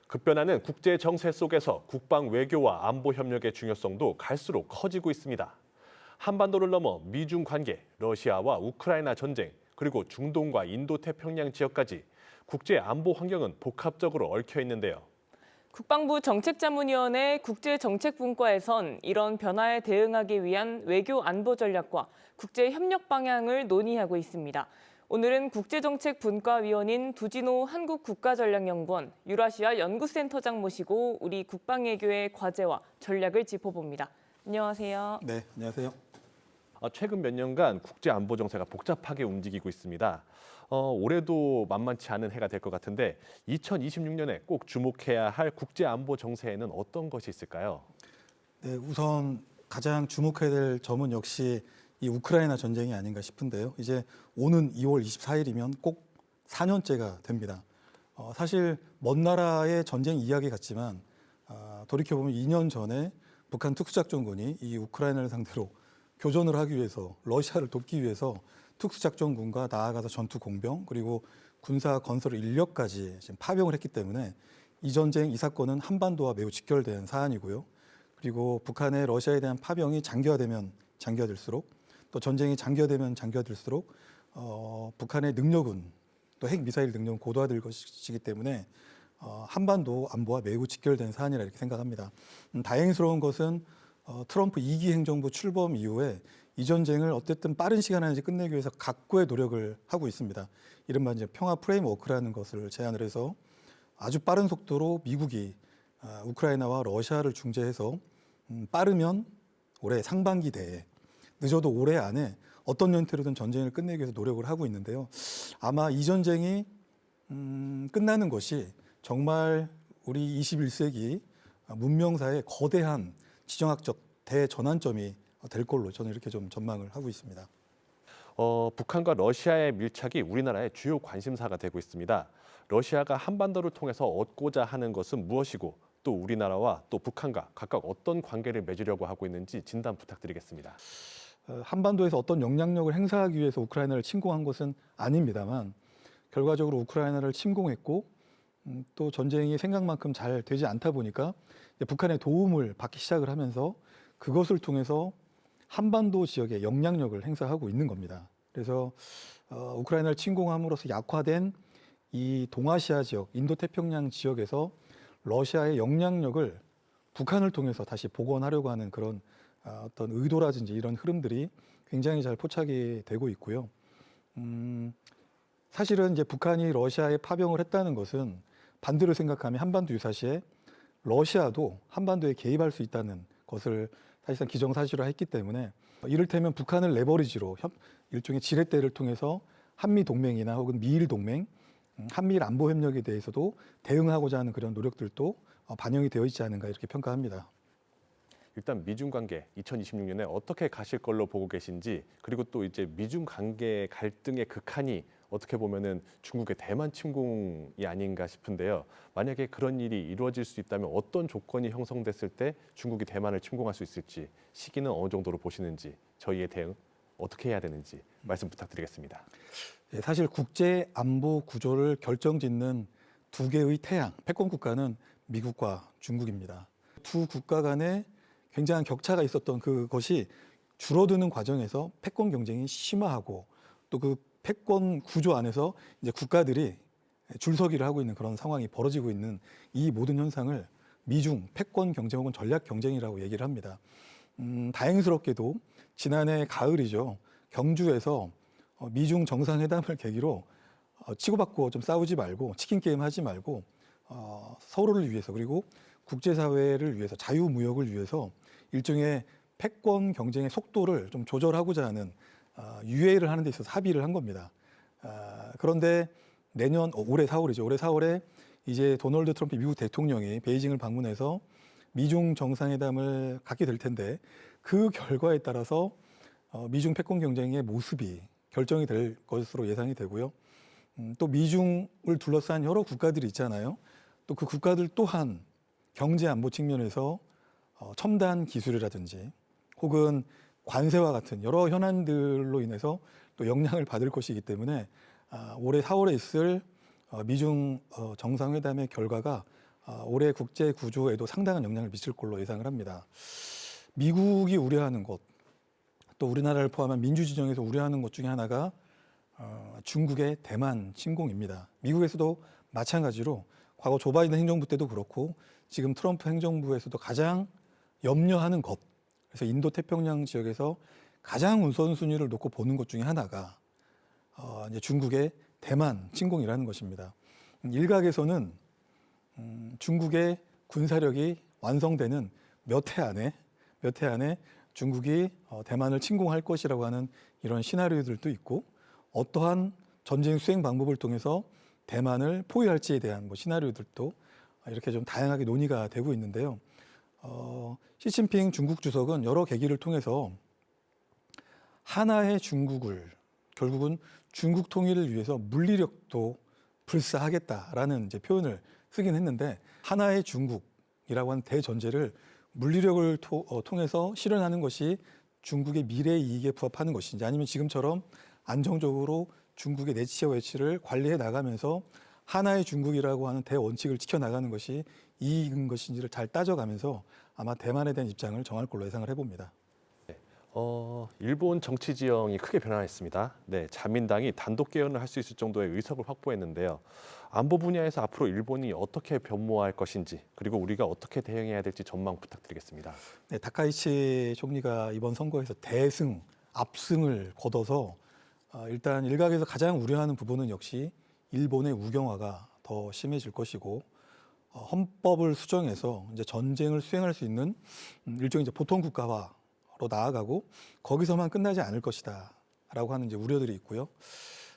급변하는 국제 정세 속에서 국방 외교와 안보 협력의 중요성도 갈수록 커지고 있습니다. 한반도를 넘어 미중 관계, 러시아와 우크라이나 전쟁, 그리고 중동과 인도태평양 지역까지 국제 안보 환경은 복합적으로 얽혀 있는데요. 국방부 정책자문위원회 국제정책분과에선 이런 변화에 대응하기 위한 외교 안보 전략과 국제 협력 방향을 논의하고 있습니다. 오늘은 국제정책분과위원인 두진호 한국국가전략연구원 유라시아 연구센터장 모시고 우리 국방외교의 과제와 전략을 짚어봅니다. 안녕하세요. 네, 안녕하세요. 최근 몇 년간 국제 안보 정세가 복잡하게 움직이고 있습니다. 올해도 만만치 않은 해가 될 것 같은데 2026년에 꼭 주목해야 할 국제 안보 정세에는 어떤 것이 있을까요? 네, 우선 가장 주목해야 될 점은 역시 이 우크라이나 전쟁이 아닌가 싶은데요. 이제 오는 2월 24일이면 꼭 4년째가 됩니다. 사실 먼 나라의 전쟁 이야기 같지만 돌이켜보면 2년 전에 북한 특수작전군이 이 우크라이나를 상대로 교전을 하기 위해서 러시아를 돕기 위해서 특수작전군과 나아가서 전투 공병 그리고 군사 건설 인력까지 지금 파병을 했기 때문에 이 전쟁, 이 사건은 한반도와 매우 직결된 사안이고요. 그리고 북한의 러시아에 대한 파병이 장기화되면 장기화될수록 또 전쟁이 장기화되면 장기화될수록 북한의 능력은 또 핵미사일 능력은 고도화될 것이기 때문에 한반도 안보와 매우 직결된 사안이라 이렇게 생각합니다. 다행스러운 것은 트럼프 2기 행정부 출범 이후에 이 전쟁을 어쨌든 빠른 시간 안에 끝내기 위해서 각고의 노력을 하고 있습니다. 이른바 이제 평화 프레임워크라는 것을 제안을 해서 아주 빠른 속도로 미국이 우크라이나와 러시아를 중재해서 빠르면 올해 상반기 내에 늦어도 올해 안에 어떤 형태로든 전쟁을 끝내기 위해서 노력을 하고 있는데요. 아마 이 전쟁이 끝나는 것이 정말 우리 21세기 문명사의 거대한 지정학적 대전환점이 될 걸로 저는 이렇게 좀 전망을 하고 있습니다. 북한과 러시아의 밀착이 우리나라의 주요 관심사가 되고 있습니다. 러시아가 한반도를 통해서 얻고자 하는 것은 무엇이고 또 우리나라와 또 북한과 각각 어떤 관계를 맺으려고 하고 있는지 진단 부탁드리겠습니다. 한반도에서 어떤 영향력을 행사하기 위해서 우크라이나를 침공한 것은 아닙니다만 결과적으로 우크라이나를 침공했고 또 전쟁이 생각만큼 잘 되지 않다 보니까 북한의 도움을 받기 시작을 하면서 그것을 통해서 한반도 지역에 영향력을 행사하고 있는 겁니다. 그래서 우크라이나를 침공함으로써 약화된 이 동아시아 지역, 인도태평양 지역에서 러시아의 영향력을 북한을 통해서 다시 복원하려고 하는 그런 어떤 의도라든지 이런 흐름들이 굉장히 잘 포착이 되고 있고요. 사실은 이제 북한이 러시아에 파병을 했다는 것은 반대로 생각하면 한반도 유사시에 러시아도 한반도에 개입할 수 있다는 것을 사실상 기정사실화했기 때문에 이를테면 북한을 레버리지로 일종의 지렛대를 통해서 한미 동맹이나 혹은 미일 동맹, 한미일 안보 협력에 대해서도 대응하고자 하는 그런 노력들도 반영이 되어 있지 않은가 이렇게 평가합니다. 일단 미중 관계 2026년에 어떻게 가실 걸로 보고 계신지 그리고 또 이제 미중 관계 갈등의 극한이 어떻게 보면은 중국의 대만 침공이 아닌가 싶은데요. 만약에 그런 일이 이루어질 수 있다면 어떤 조건이 형성됐을 때 중국이 대만을 침공할 수 있을지 시기는 어느 정도로 보시는지 저희의 대응 어떻게 해야 되는지 말씀 부탁드리겠습니다. 네, 사실 국제 안보 구조를 결정짓는 두 개의 태양, 패권 국가는 미국과 중국입니다. 두 국가 간에 굉장한 격차가 있었던 그것이 줄어드는 과정에서 패권 경쟁이 심화하고 또 그 패권 구조 안에서 이제 국가들이 줄서기를 하고 있는 그런 상황이 벌어지고 있는 이 모든 현상을 미중 패권 경쟁 혹은 전략 경쟁이라고 얘기를 합니다. 다행스럽게도 지난해 가을이죠. 경주에서 미중 정상회담을 계기로 치고받고 좀 싸우지 말고 치킨 게임 하지 말고 서로를 위해서 그리고 국제사회를 위해서 자유무역을 위해서 일종의 패권 경쟁의 속도를 좀 조절하고자 하는 유예를 하는 데 있어서 합의를 한 겁니다. 그런데 올해 4월이죠. 올해 4월에 이제 도널드 트럼프 미국 대통령이 베이징을 방문해서 미중 정상회담을 갖게 될 텐데 그 결과에 따라서 미중 패권 경쟁의 모습이 결정이 될 것으로 예상이 되고요. 또 미중을 둘러싼 여러 국가들이 있잖아요. 또 그 국가들 또한 경제 안보 측면에서 첨단 기술이라든지 혹은 관세와 같은 여러 현안들로 인해서 또 영향을 받을 것이기 때문에 올해 4월에 있을 미중 정상회담의 결과가 올해 국제 구조에도 상당한 영향을 미칠 걸로 예상을 합니다. 미국이 우려하는 것, 또 우리나라를 포함한 민주진영에서 우려하는 것 중에 하나가 중국의 대만 침공입니다. 미국에서도 마찬가지로 과거 조 바이든 행정부 때도 그렇고 지금 트럼프 행정부에서도 가장 염려하는 것, 그래서 인도 태평양 지역에서 가장 우선순위를 놓고 보는 것 중에 하나가 이제 중국의 대만 침공이라는 것입니다. 일각에서는 중국의 군사력이 완성되는 몇 해 안에 중국이 대만을 침공할 것이라고 하는 이런 시나리오들도 있고, 어떠한 전쟁 수행 방법을 통해서 대만을 포위할지에 대한 시나리오들도 이렇게 좀 다양하게 논의가 되고 있는데요. 시진핑 중국 주석은 여러 계기를 통해서 하나의 중국을 결국은 중국 통일을 위해서 물리력도 불사하겠다라는 이제 표현을 쓰긴 했는데, 하나의 중국이라고 하는 대전제를 물리력을 통해서 실현하는 것이 중국의 미래 이익에 부합하는 것인지, 아니면 지금처럼 안정적으로 중국의 내치와 외치를 관리해 나가면서 하나의 중국이라고 하는 대원칙을 지켜나가는 것이 이익인 것인지를 잘 따져가면서 아마 대만에 대한 입장을 정할 걸로 예상을 해봅니다. 일본 정치 지형이 크게 변화했습니다. 네, 자민당이 단독 개헌을 할 수 있을 정도의 의석을 확보했는데요. 안보 분야에서 앞으로 일본이 어떻게 변모할 것인지, 그리고 우리가 어떻게 대응해야 될지 전망 부탁드리겠습니다. 네, 다카이치 총리가 이번 선거에서 압승을 거둬서 일단 일각에서 가장 우려하는 부분은 역시 일본의 우경화가 더 심해질 것이고, 헌법을 수정해서 이제 전쟁을 수행할 수 있는 일종의 이제 보통 국가화로 나아가고 거기서만 끝나지 않을 것이다라고 하는 이제 우려들이 있고요.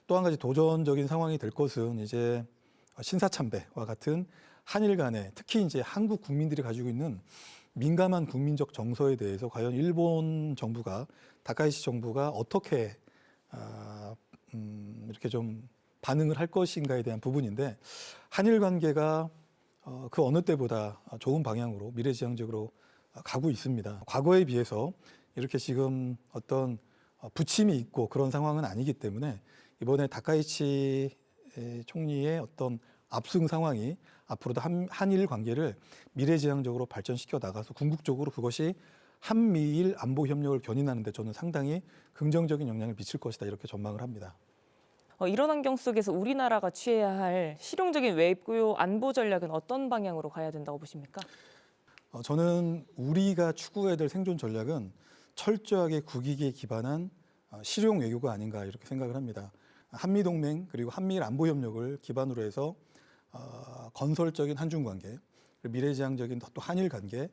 또 한 가지 도전적인 상황이 될 것은 이제 신사참배와 같은 한일 간에, 특히 이제 한국 국민들이 가지고 있는 민감한 국민적 정서에 대해서 과연 일본 정부가, 다카이치 정부가 어떻게 이렇게 좀 반응을 할 것인가에 대한 부분인데, 한일 관계가 그 어느 때보다 좋은 방향으로 미래지향적으로 가고 있습니다. 과거에 비해서 이렇게 지금 어떤 부침이 있고 그런 상황은 아니기 때문에 이번에 다카이치 총리의 어떤 압승 상황이 앞으로도 한일 관계를 미래지향적으로 발전시켜 나가서 궁극적으로 그것이 한미일 안보 협력을 견인하는 데 저는 상당히 긍정적인 영향을 미칠 것이다, 이렇게 전망을 합니다. 이런 환경 속에서 우리나라가 취해야 할 실용적인 외교 안보 전략은 어떤 방향으로 가야 된다고 보십니까? 저는 우리가 추구해야 될 생존 전략은 철저하게 국익에 기반한 실용 외교가 아닌가, 이렇게 생각을 합니다. 한미동맹 그리고 한미일 안보 협력을 기반으로 해서 건설적인 한중 관계, 미래지향적인 또 한일 관계,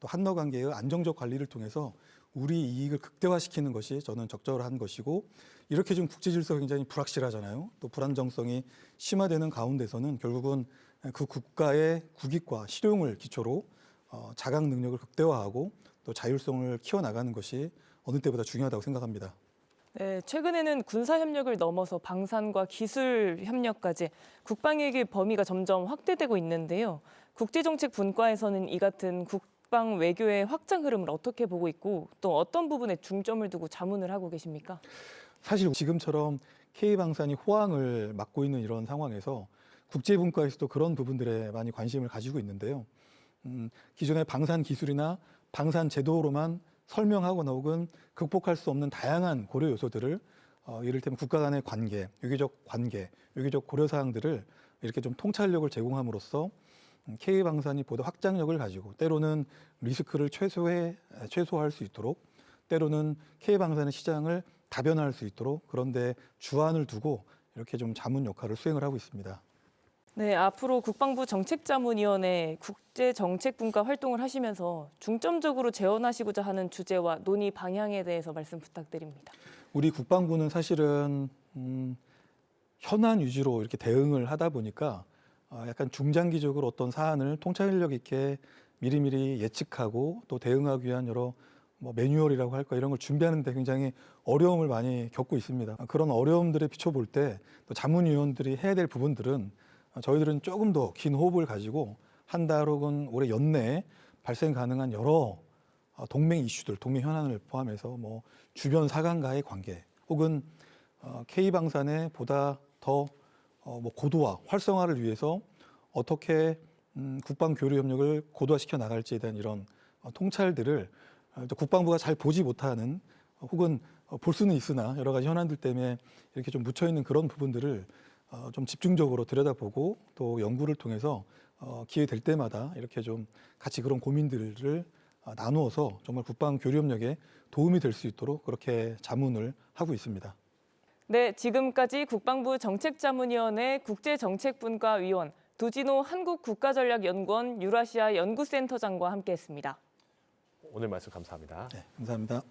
또 한러 관계의 안정적 관리를 통해서 우리 이익을 극대화시키는 것이 저는 적절한 것이고, 이렇게 좀 국제 질서가 굉장히 불확실하잖아요. 또 불안정성이 심화되는 가운데서는 결국은 그 국가의 국익과 실용을 기초로 자각 능력을 극대화하고 또 자율성을 키워나가는 것이 어느 때보다 중요하다고 생각합니다. 네, 최근에는 군사 협력을 넘어서 방산과 기술 협력까지 국방위기 범위가 점점 확대되고 있는데요. 국제정책 분과에서는 이 같은 국방 외교의 확장 흐름을 어떻게 보고 있고, 또 어떤 부분에 중점을 두고 자문을 하고 계십니까? 사실 지금처럼 K방산이 호황을 맞고 있는 이런 상황에서 국제 분과에서도 그런 부분들에 많이 관심을 가지고 있는데요. 기존의 방산 기술이나 방산 제도로만 설명하거나 혹은 극복할 수 없는 다양한 고려 요소들을 이를테면 국가 간의 관계, 유기적 고려 사항들을 이렇게 좀 통찰력을 제공함으로써 K방산이 보다 확장력을 가지고 때로는 리스크를 최소화할 수 있도록, 때로는 K방산의 시장을 다변화할 수 있도록 그런데 주안을 두고 이렇게 좀 자문 역할을 수행을 하고 있습니다. 네, 앞으로 국방부 정책자문위원회 국제정책분과 활동을 하시면서 중점적으로 재원하시고자 하는 주제와 논의 방향에 대해서 말씀 부탁드립니다. 우리 국방부는 사실은 현안 위주로 이렇게 대응을 하다 보니까 약간 중장기적으로 어떤 사안을 통찰력 있게 미리미리 예측하고 또 대응하기 위한 여러 매뉴얼이라고 할까, 이런 걸 준비하는 데 굉장히 어려움을 많이 겪고 있습니다. 그런 어려움들에 비춰볼 때 또 자문위원들이 해야 될 부분들은 저희들은 조금 더 긴 호흡을 가지고 한 달 혹은 올해 연내에 발생 가능한 여러 동맹 이슈들, 동맹 현안을 포함해서 주변 사관과의 관계, 혹은 K방산의 보다 더 고도화, 활성화를 위해서 어떻게 국방 교류 협력을 고도화시켜 나갈지에 대한 이런 통찰들을 국방부가 잘 보지 못하는 혹은 볼 수는 있으나 여러 가지 현안들 때문에 이렇게 좀 묻혀 있는 그런 부분들을 좀 집중적으로 들여다보고 또 연구를 통해서 기회 될 때마다 이렇게 좀 같이 그런 고민들을 나누어서 정말 국방 교류 협력에 도움이 될 수 있도록 그렇게 자문을 하고 있습니다. 네, 지금까지 국방부 정책자문위원회 국제정책분과위원 두진호 한국국가전략연구원 유라시아 연구센터장과 함께했습니다. 오늘 말씀 감사합니다. 네, 감사합니다.